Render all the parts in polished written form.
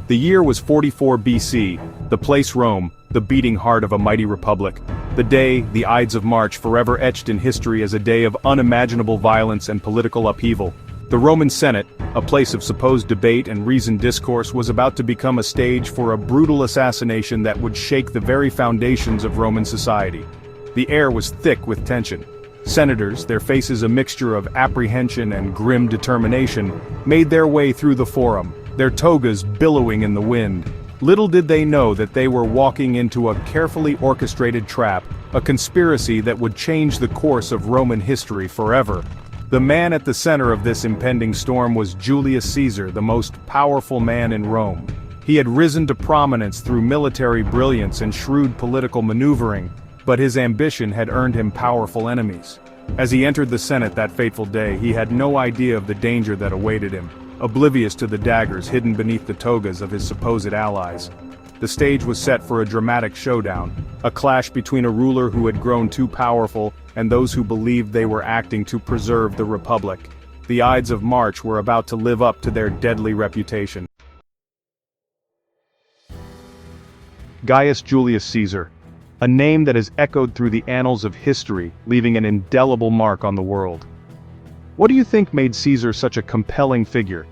The year was 44 BC, the place Rome, the beating heart of a mighty republic. The day, the Ides of March, forever etched in history as a day of unimaginable violence and political upheaval. The Roman Senate, a place of supposed debate and reasoned discourse, was about to become a stage for a brutal assassination that would shake the very foundations of Roman society. The air was thick with tension. Senators, their faces a mixture of apprehension and grim determination, made their way through the forum, their togas billowing in the wind. Little did they know that they were walking into a carefully orchestrated trap, a conspiracy that would change the course of Roman history forever. The man at the center of this impending storm was Julius Caesar, the most powerful man in Rome. He had risen to prominence through military brilliance and shrewd political maneuvering, but his ambition had earned him powerful enemies. As he entered the Senate that fateful day, he had no idea of the danger that awaited him, oblivious to the daggers hidden beneath the togas of his supposed allies. The stage was set for a dramatic showdown, a clash between a ruler who had grown too powerful and those who believed they were acting to preserve the Republic. The Ides of March were about to live up to their deadly reputation. Gaius Julius Caesar, a name that has echoed through the annals of history, leaving an indelible mark on the world. What do you think made Caesar such a compelling figure?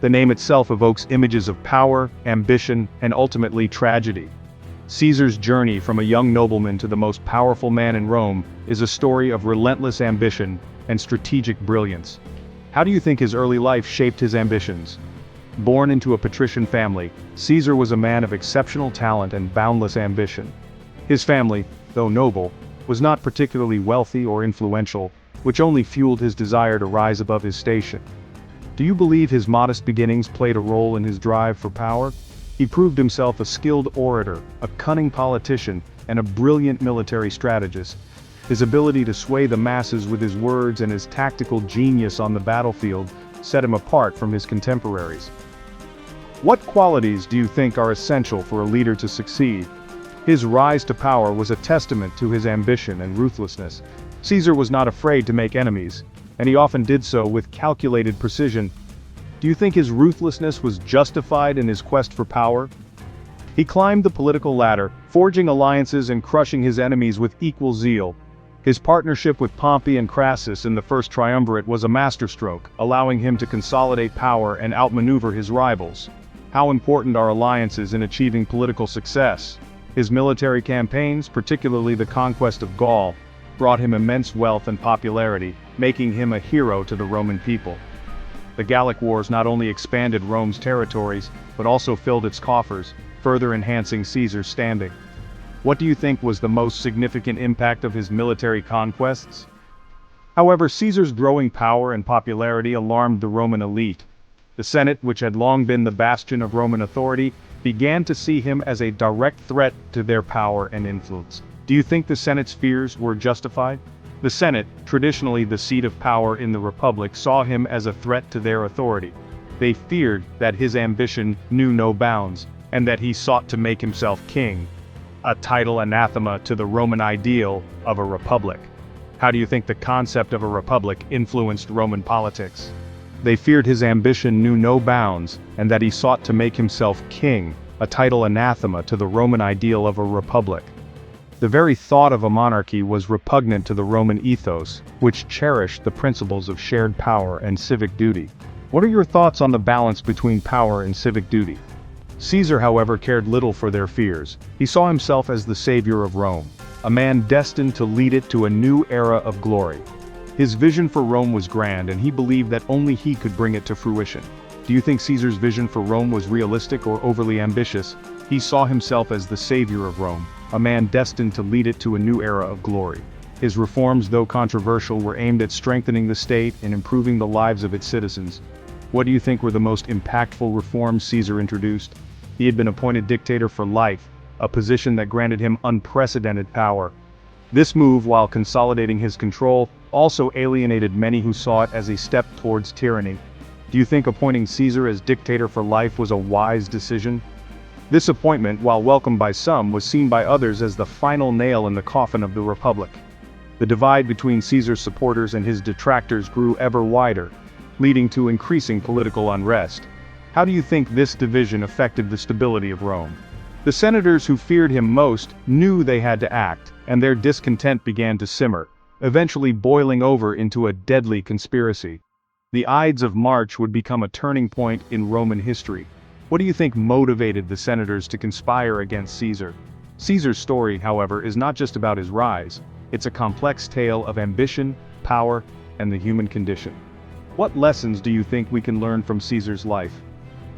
The name itself evokes images of power, ambition, and ultimately tragedy. Caesar's journey from a young nobleman to the most powerful man in Rome is a story of relentless ambition and strategic brilliance. How do you think his early life shaped his ambitions? Born into a patrician family, Caesar was a man of exceptional talent and boundless ambition. His family, though noble, was not particularly wealthy or influential, which only fueled his desire to rise above his station. Do you believe his modest beginnings played a role in his drive for power? He proved himself a skilled orator, a cunning politician, and a brilliant military strategist. His ability to sway the masses with his words and his tactical genius on the battlefield set him apart from his contemporaries. What qualities do you think are essential for a leader to succeed? His rise to power was a testament to his ambition and ruthlessness. Caesar was not afraid to make enemies, and he often did so with calculated precision. Do you think his ruthlessness was justified in his quest for power? He climbed the political ladder, forging alliances and crushing his enemies with equal zeal. His partnership with Pompey and Crassus in the first triumvirate was a masterstroke, allowing him to consolidate power and outmaneuver his rivals. How important are alliances in achieving political success? His military campaigns, particularly the conquest of Gaul, brought him immense wealth and popularity, making him a hero to the Roman people. The Gallic Wars not only expanded Rome's territories, but also filled its coffers, further enhancing Caesar's standing. What do you think was the most significant impact of his military conquests? However, Caesar's growing power and popularity alarmed the Roman elite. The Senate, which had long been the bastion of Roman authority, began to see him as a direct threat to their power and influence. Do you think the Senate's fears were justified? The Senate, traditionally the seat of power in the Republic, saw him as a threat to their authority. They feared that his ambition knew no bounds, and that he sought to make himself king, a title anathema to the Roman ideal of a republic. How do you think the concept of a republic influenced Roman politics? They feared his ambition knew no bounds, and that he sought to make himself king, a title anathema to the Roman ideal of a republic. The very thought of a monarchy was repugnant to the Roman ethos, which cherished the principles of shared power and civic duty. What are your thoughts on the balance between power and civic duty? Caesar, however, cared little for their fears. He saw himself as the savior of Rome, a man destined to lead it to a new era of glory. His vision for Rome was grand, and he believed that only he could bring it to fruition. Do you think Caesar's vision for Rome was realistic or overly ambitious? He saw himself as the savior of Rome, a man destined to lead it to a new era of glory. His reforms, though controversial, were aimed at strengthening the state and improving the lives of its citizens. What do you think were the most impactful reforms Caesar introduced? He had been appointed dictator for life, a position that granted him unprecedented power. This move, while consolidating his control, also alienated many who saw it as a step towards tyranny. Do you think appointing Caesar as dictator for life was a wise decision? This appointment, while welcomed by some, was seen by others as the final nail in the coffin of the Republic. The divide between Caesar's supporters and his detractors grew ever wider, leading to increasing political unrest. How do you think this division affected the stability of Rome? The senators who feared him most knew they had to act, and their discontent began to simmer, eventually boiling over into a deadly conspiracy. The Ides of March would become a turning point in Roman history. What do you think motivated the senators to conspire against Caesar? Caesar's story, however, is not just about his rise. It's a complex tale of ambition, power, and the human condition. What lessons do you think we can learn from Caesar's life?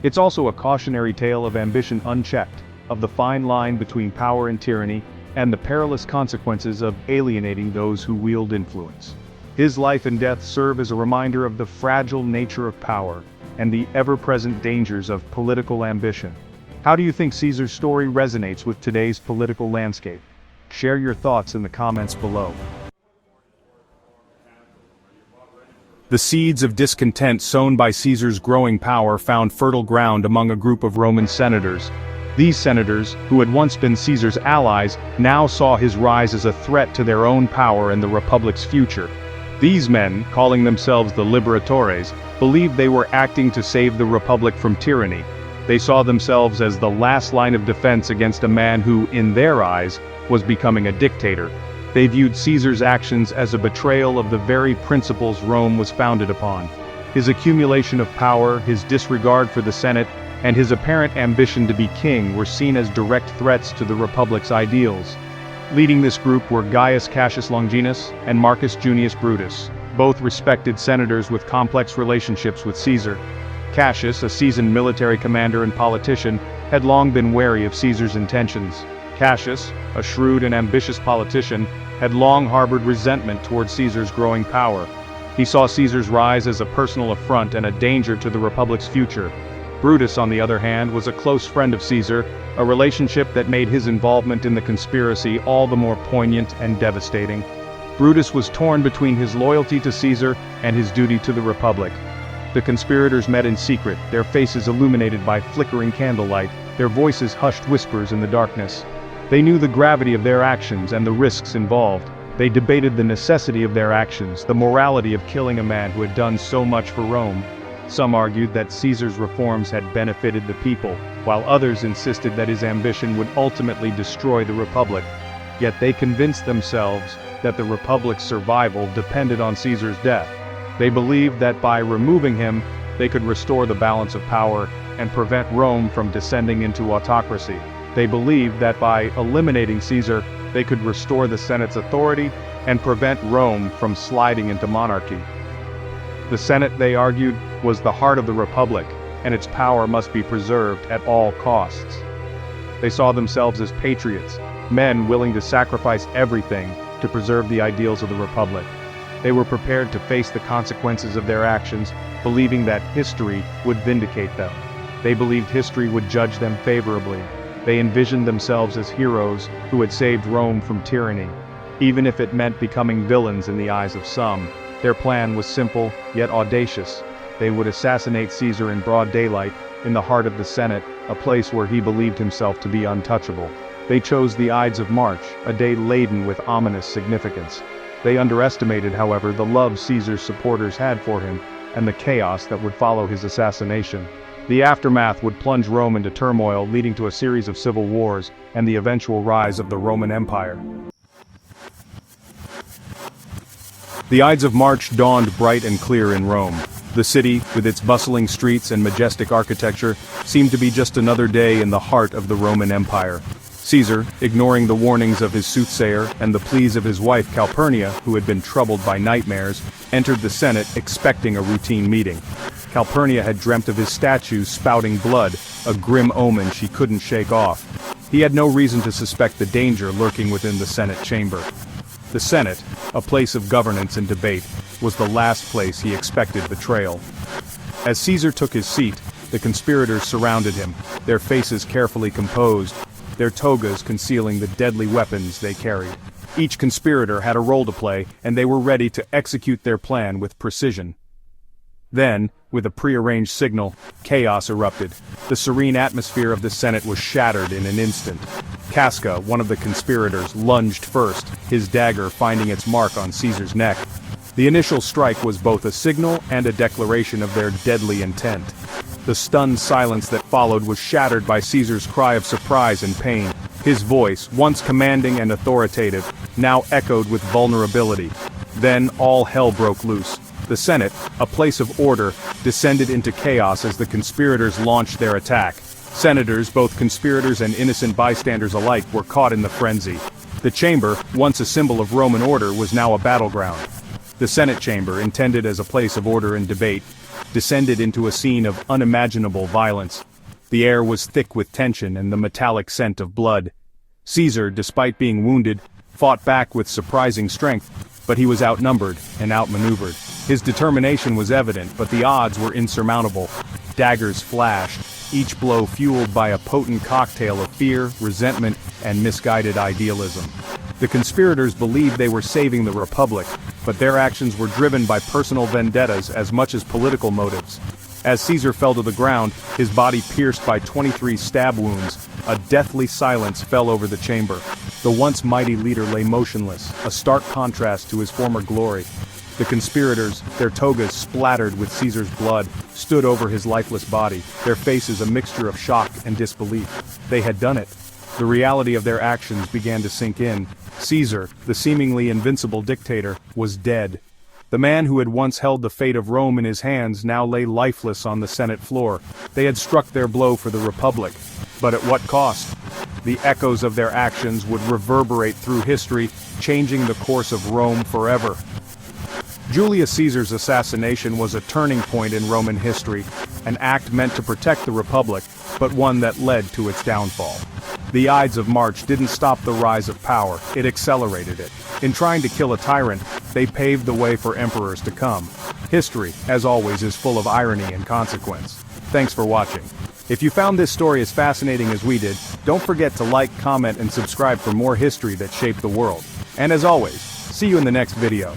It's also a cautionary tale of ambition unchecked, of the fine line between power and tyranny, and the perilous consequences of alienating those who wield influence. His life and death serve as a reminder of the fragile nature of power, and the ever-present dangers of political ambition. How do you think Caesar's story resonates with today's political landscape? Share your thoughts in the comments below. The seeds of discontent sown by Caesar's growing power found fertile ground among a group of Roman senators. These senators, who had once been Caesar's allies, now saw his rise as a threat to their own power and the Republic's future. These men, calling themselves the Liberatores, believed they were acting to save the Republic from tyranny. They saw themselves as the last line of defense against a man who, in their eyes, was becoming a dictator. They viewed Caesar's actions as a betrayal of the very principles Rome was founded upon. His accumulation of power, his disregard for the Senate, and his apparent ambition to be king were seen as direct threats to the Republic's ideals. Leading this group were Gaius Cassius Longinus and Marcus Junius Brutus, both respected senators with complex relationships with Caesar. Cassius, a seasoned military commander and politician, had long been wary of Caesar's intentions. Cassius, a shrewd and ambitious politician, had long harbored resentment toward Caesar's growing power. He saw Caesar's rise as a personal affront and a danger to the Republic's future. Brutus, on the other hand, was a close friend of Caesar, a relationship that made his involvement in the conspiracy all the more poignant and devastating. Brutus was torn between his loyalty to Caesar and his duty to the Republic. The conspirators met in secret, their faces illuminated by flickering candlelight, their voices hushed whispers in the darkness. They knew the gravity of their actions and the risks involved. They debated the necessity of their actions, the morality of killing a man who had done so much for Rome. Some argued that Caesar's reforms had benefited the people, while others insisted that his ambition would ultimately destroy the Republic. Yet they convinced themselves that the Republic's survival depended on Caesar's death. They believed that by removing him, they could restore the balance of power and prevent Rome from descending into autocracy. They believed that by eliminating Caesar, they could restore the Senate's authority and prevent Rome from sliding into monarchy. The Senate, they argued, was the heart of the Republic, and its power must be preserved at all costs. They saw themselves as patriots, men willing to sacrifice everything to preserve the ideals of the Republic. They were prepared to face the consequences of their actions, believing that history would vindicate them. They believed history would judge them favorably. They envisioned themselves as heroes who had saved Rome from tyranny. Even if it meant becoming villains in the eyes of some, their plan was simple, yet audacious. They would assassinate Caesar in broad daylight, in the heart of the Senate, a place where he believed himself to be untouchable. They chose the Ides of March, a day laden with ominous significance. They underestimated, however, the love Caesar's supporters had for him, and the chaos that would follow his assassination. The aftermath would plunge Rome into turmoil, leading to a series of civil wars, and the eventual rise of the Roman Empire. The Ides of March dawned bright and clear in Rome. The city, with its bustling streets and majestic architecture, seemed to be just another day in the heart of the Roman Empire. Caesar, ignoring the warnings of his soothsayer and the pleas of his wife Calpurnia, who had been troubled by nightmares, entered the Senate expecting a routine meeting. Calpurnia had dreamt of his statue spouting blood, a grim omen she couldn't shake off. He had no reason to suspect the danger lurking within the Senate chamber. The Senate, a place of governance and debate, was the last place he expected betrayal. As Caesar took his seat, the conspirators surrounded him, their faces carefully composed, their togas concealing the deadly weapons they carried. Each conspirator had a role to play, and they were ready to execute their plan with precision. Then, with a prearranged signal, chaos erupted. The serene atmosphere of the Senate was shattered in an instant. Casca, one of the conspirators, lunged first, his dagger finding its mark on Caesar's neck. The initial strike was both a signal and a declaration of their deadly intent. The stunned silence that followed was shattered by Caesar's cry of surprise and pain. His voice, once commanding and authoritative, now echoed with vulnerability. Then all hell broke loose. The Senate, a place of order, descended into chaos as the conspirators launched their attack. Senators, both conspirators and innocent bystanders alike, were caught in the frenzy. The chamber, once a symbol of Roman order, was now a battleground. The Senate chamber, intended as a place of order and debate, descended into a scene of unimaginable violence. The air was thick with tension and the metallic scent of blood. Caesar, despite being wounded, fought back with surprising strength, but he was outnumbered and outmaneuvered. His determination was evident, but the odds were insurmountable. Daggers flashed, each blow fueled by a potent cocktail of fear, resentment, and misguided idealism. The conspirators believed they were saving the Republic, but their actions were driven by personal vendettas as much as political motives. As Caesar fell to the ground, his body pierced by 23 stab wounds, a deathly silence fell over the chamber. The once mighty leader lay motionless, a stark contrast to his former glory. The conspirators, their togas splattered with Caesar's blood, stood over his lifeless body, their faces a mixture of shock and disbelief. They had done it. The reality of their actions began to sink in. Caesar, the seemingly invincible dictator, was dead. The man who had once held the fate of Rome in his hands now lay lifeless on the Senate floor. They had struck their blow for the Republic. But at what cost? The echoes of their actions would reverberate through history, changing the course of Rome forever. Julius Caesar's assassination was a turning point in Roman history, an act meant to protect the Republic, but one that led to its downfall. The Ides of March didn't stop the rise of power, it accelerated it. In trying to kill a tyrant, they paved the way for emperors to come. History, as always, is full of irony and consequence. Thanks for watching. If you found this story as fascinating as we did, don't forget to like, comment, and subscribe for more history that shaped the world. And as always, see you in the next video.